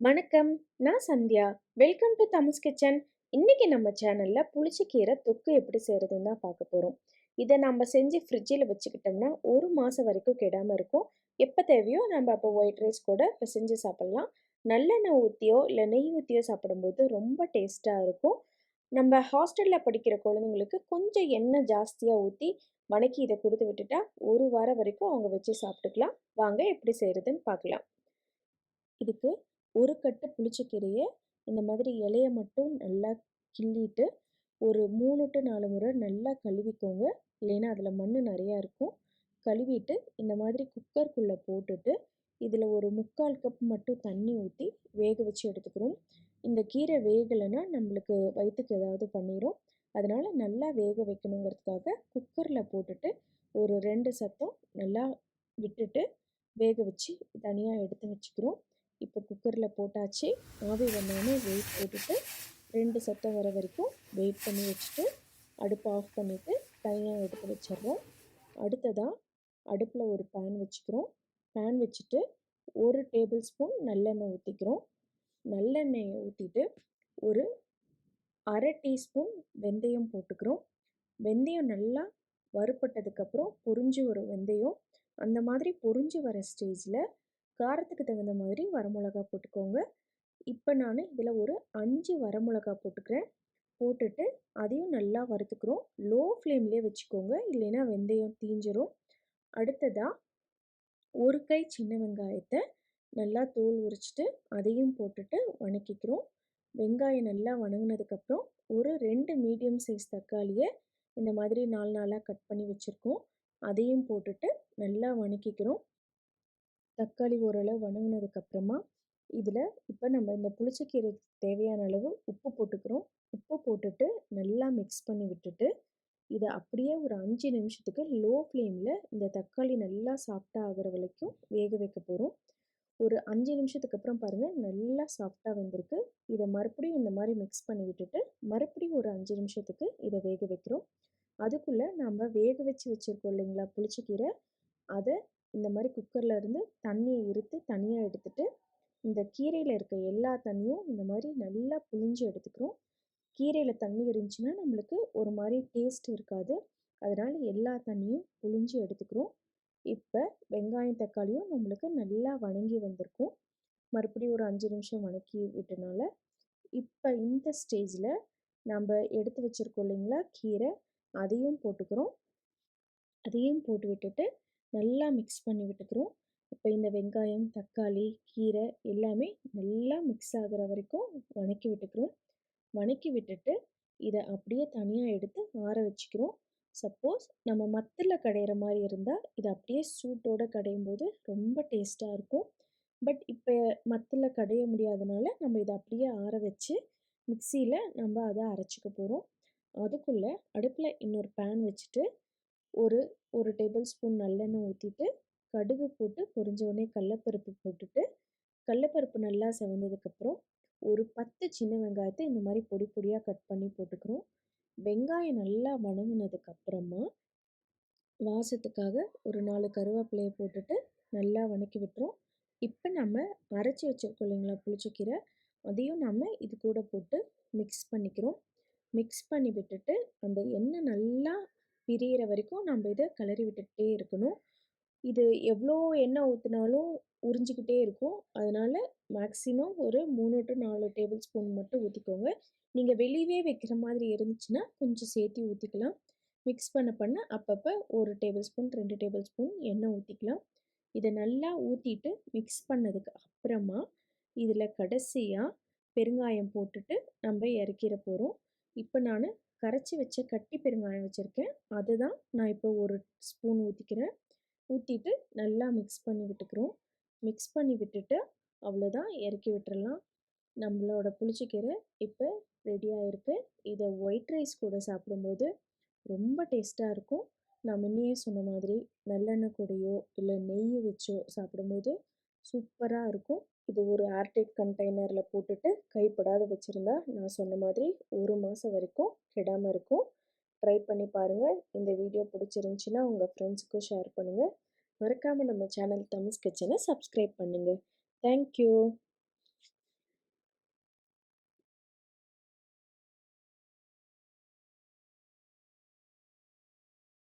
வணக்கம். நான் Sandhya. Welcome to Thams kitchen. இன்னைக்கு நம்ம சேனல்ல புளிச்சக்கீரை தொக்கு எப்படி செய்யறதுன்னு தான் பார்க்க போறோம். இதை நம்ம செஞ்சு ஃப்ரிட்ஜில் வச்சுக்கிட்டோம்னா 1 மாசம் வரைக்கும் கெடாம இருக்கும். எப்போ தேவையோ நம்ம அப்போ ஒயிட் ரைஸ் கூட செஞ்சு சாப்பிடலாம். நல்லெண்ணெய் ஊற்றியோ இல்லை நெய் ஊற்றியோ சாப்பிடும்போது ரொம்ப டேஸ்ட்டாக இருக்கும். நம்ம ஹாஸ்டலில் படிக்கிற குழந்தைங்களுக்கு கொஞ்சம் எண்ணெய் ஜாஸ்தியாக ஊற்றி வணக்கி இதை கொடுத்து விட்டுட்டா 1 வாரம் வரைக்கும் அவங்க வச்சு சாப்பிட்டுக்கலாம். வாங்க எப்படி செய்யறதுன்னு பார்க்கலாம். இதுக்கு ஒரு கட்டு புளிச்சக்கீரையை இந்த மாதிரி இலையை மட்டும் நல்லா கிள்ளிட்டு ஒரு 3 to 4 முறை நல்லா கழுவிக்கோங்க. இல்லைன்னா அதில் மண் நிறையா இருக்கும். கழுவிட்டு இந்த மாதிரி குக்கருக்குள்ளே போட்டுட்டு இதில் ஒரு 3/4 கப் மட்டும் தண்ணி ஊற்றி வேக வச்சு எடுத்துக்கிறோம். இந்த கீரை வேகலைன்னா நம்மளுக்கு வயிற்றுக்கு ஏதாவது பண்ணிடும். அதனால் நல்லா வேக வைக்கணுங்கிறதுக்காக குக்கரில் போட்டுட்டு ஒரு 2 சத்தம் நல்லா விட்டுட்டு வேக வச்சு தனியாக எடுத்து வச்சுக்கிறோம். இப்போ குக்கரில் போட்டாச்சு. ஆவி வந்தோடனே வெயிட் போட்டுட்டு 2 சத்தம் வர வரைக்கும் வெயிட் பண்ணி வச்சுட்டு அடுப்பை ஆஃப் பண்ணிவிட்டு தனியாக எடுத்து வச்சிடுறோம். அடுத்ததாக அடுப்பில் ஒரு பேன் வச்சுக்கிறோம். பேன் வச்சுட்டு 1 டேபிள் ஸ்பூன் நல்லெண்ணெய் ஊற்றிக்கிறோம். நல்லெண்ணெயை ஊற்றிட்டு ஒரு 1/2 டீஸ்பூன் வெந்தயம் போட்டுக்கிறோம். வெந்தயம் நல்லா வறுப்பட்டதுக்கப்புறம் பொரிஞ்சு வரும் வெந்தயம். அந்த மாதிரி பொரிஞ்சு வர ஸ்டேஜில் காரத்துக்கு தகுந்த மாதிரி வரமிளகா போட்டுக்கோங்க. இப்போ நான் இதில் ஒரு 5 வரமிளகா போட்டுக்கிறேன். போட்டுட்டு அதையும் நல்லா வறுத்துக்கிறோம். லோ ஃப்ளேம்லேயே வச்சுக்கோங்க, இல்லைன்னா வெந்தயம் தீஞ்சிரும். அடுத்ததாக ஒரு கை சின்ன வெங்காயத்தை நல்லா தோல் உரிச்சிட்டு அதையும் போட்டுட்டு வணக்கிக்கிறோம். வெங்காயம் நல்லா வணங்கினதுக்கப்புறம் ஒரு 2 மீடியம் சைஸ் தக்காளியை இந்த மாதிரி 4 நாளாக கட் பண்ணி வச்சுருக்கோம். அதையும் போட்டுட்டு நல்லா வணக்கிக்கிறோம். தக்காளி ஓரளவு வணங்கினதுக்கப்புறமா இதில் இப்போ நம்ம இந்த புளிச்சக்கீரைக்கு தேவையான அளவு உப்பு போட்டுக்கிறோம். உப்பு போட்டுட்டு நல்லா மிக்ஸ் பண்ணி விட்டுட்டு இதை அப்படியே ஒரு 5 நிமிஷத்துக்கு லோ ஃப்ளேமில் இந்த தக்காளி நல்லா சாஃப்டாக ஆகிற வரைக்கும் வேக வைக்க போகிறோம். ஒரு 5 நிமிஷத்துக்கு அப்புறம் பாருங்கள், நல்லா சாஃப்டாக வந்திருக்கு. இதை மறுபடியும் இந்த மாதிரி மிக்ஸ் பண்ணி விட்டுட்டு மறுபடியும் ஒரு 5 நிமிஷத்துக்கு இதை வேக வைக்கிறோம். அதுக்குள்ளே நம்ம வேக வச்சு வச்சுருக்கோம் இல்லைங்களா புளிச்சக்கீரை, அதை இந்த மாதிரி குக்கரில் இருந்து தண்ணியை இருத்து தனியாக எடுத்துட்டு இந்த கீரையில் இருக்க எல்லா தண்ணியும் இந்த மாதிரி நல்லா புழிஞ்சு எடுத்துக்கிறோம். கீரையில் தண்ணி இருந்துச்சுன்னா நம்மளுக்கு ஒரு மாதிரி டேஸ்ட் இருக்காது. அதனால் எல்லா தண்ணியும் புழிஞ்சு எடுத்துக்கிறோம். இப்போ வெங்காயம் தக்காளியும் நம்மளுக்கு நல்லா வணங்கி வந்திருக்கும். மறுபடியும் ஒரு 5 நிமிஷம் வணக்கி விட்டனால இப்போ இந்த ஸ்டேஜில் நம்ம எடுத்து வச்சுருக்கோம் இல்லைங்களா கீரை, அதையும் போட்டுக்கிறோம். அதையும் போட்டு விட்டுட்டு நல்லா மிக்ஸ் பண்ணி விட்டுக்கிறோம். இப்போ இந்த வெங்காயம் தக்காளி கீரை எல்லாமே நல்லா மிக்ஸ் ஆகிற வரைக்கும் வணக்கி விட்டுக்கிறோம். வணக்கி விட்டுட்டு இதை அப்படியே தனியாக எடுத்து ஆற வச்சுக்கிறோம். சப்போஸ் நம்ம மத்தில் கடையிற மாதிரி இருந்தால் இதை அப்படியே சூட்டோடு கடையும் போது ரொம்ப டேஸ்ட்டாக இருக்கும். பட் இப்போ மத்தில் கடைய முடியாதனால நம்ம இதை அப்படியே ஆற வச்சு மிக்சியில் நம்ம அதை அரைச்சிக்க போகிறோம். அதுக்குள்ளே அடுப்பில் இன்னொரு பேன் வச்சுட்டு ஒரு டேபிள் ஸ்பூன் நல்லெண்ணெய் ஊற்றிட்டு கடுகு போட்டு பொரிஞ்ச கடலப்பருப்பு போட்டுட்டு கடலப்பருப்பு நல்லா செவந்ததுக்கப்புறம் ஒரு 10 சின்ன வெங்காயத்தை இந்த மாதிரி பொடி பொடியாக கட் பண்ணி போட்டுக்கிறோம். வெங்காயம் நல்லா வணங்கினதுக்கப்புறமா வாசத்துக்காக ஒரு 4 கருவேப்பிலையை போட்டுட்டு நல்லா வணக்கி விட்டுறோம். இப்போ நம்ம அரைச்சி வச்சுருக்கோம் இல்லைங்களா புளிச்சக்கீரை, அதையும் நம்ம இது கூட போட்டு மிக்ஸ் பண்ணிக்கிறோம். மிக்ஸ் பண்ணி விட்டுட்டு அந்த எண்ணெய் நல்லா பிரியிற வரைக்கும் நம்ம இதை கிளறி விட்டுக்கிட்டே இருக்கணும். இது எவ்வளோ எண்ணெய் ஊற்றினாலும் உறிஞ்சிக்கிட்டே இருக்கும். அதனால் மேக்ஸிமம் ஒரு 3 to 4 டேபிள் ஸ்பூன் மட்டும் ஊற்றிக்கோங்க. நீங்கள் வெளியவே வைக்கிற மாதிரி இருந்துச்சுன்னா கொஞ்சம் சேர்த்து ஊற்றிக்கலாம். மிக்ஸ் பண்ண அப்பப்போ 1 டேபிள் ஸ்பூன் 2 டேபிள் ஸ்பூன் எண்ணெய் ஊற்றிக்கலாம். இதை நல்லா ஊற்றிட்டு மிக்ஸ் பண்ணதுக்கு அப்புறமா இதில் கடைசியாக பெருங்காயம் போட்டுட்டு நம்ம இறக்கிற போகிறோம். இப்போ நான் கரைச்சி வச்ச கட்டி பெருங்காயம் வச்சுருக்கேன். அதுதான் நான் இப்போ 1 ஸ்பூன் ஊற்றிக்கிறேன். ஊற்றிட்டு நல்லா மிக்ஸ் பண்ணி விட்டுக்கிறோம். மிக்ஸ் பண்ணி விட்டுட்டு அவ்வளோதான், இறக்கி விட்டுறலாம். நம்மளோட புளிச்சக்கீரை இப்போ ரெடியாக இருக்குது. இதை ஒயிட் ரைஸ் கூட சாப்பிடும்போது ரொம்ப டேஸ்ட்டாக இருக்கும். நான் முன்னையே சொன்ன மாதிரி நல்லெண்ணெய் கூடயோ இல்லை நெய் வச்சோ சாப்பிடும்போது சூப்பராக இருக்கும். இது ஒரு ஏர்டைட் கண்டெய்னரில் போட்டுட்டு கைப்படாத வச்சுருந்தா நான் சொன்ன மாதிரி 1 மாதம் வரைக்கும் கெடாமல் இருக்கும். ட்ரை பண்ணி பாருங்கள். இந்த வீடியோ பிடிச்சிருந்துச்சின்னா உங்கள் ஃப்ரெண்ட்ஸுக்கும் ஷேர் பண்ணுங்கள். மறக்காமல் நம்ம சேனல் தம்ஸ் கிச்சனை சப்ஸ்கிரைப் பண்ணுங்கள். தேங்க்யூ.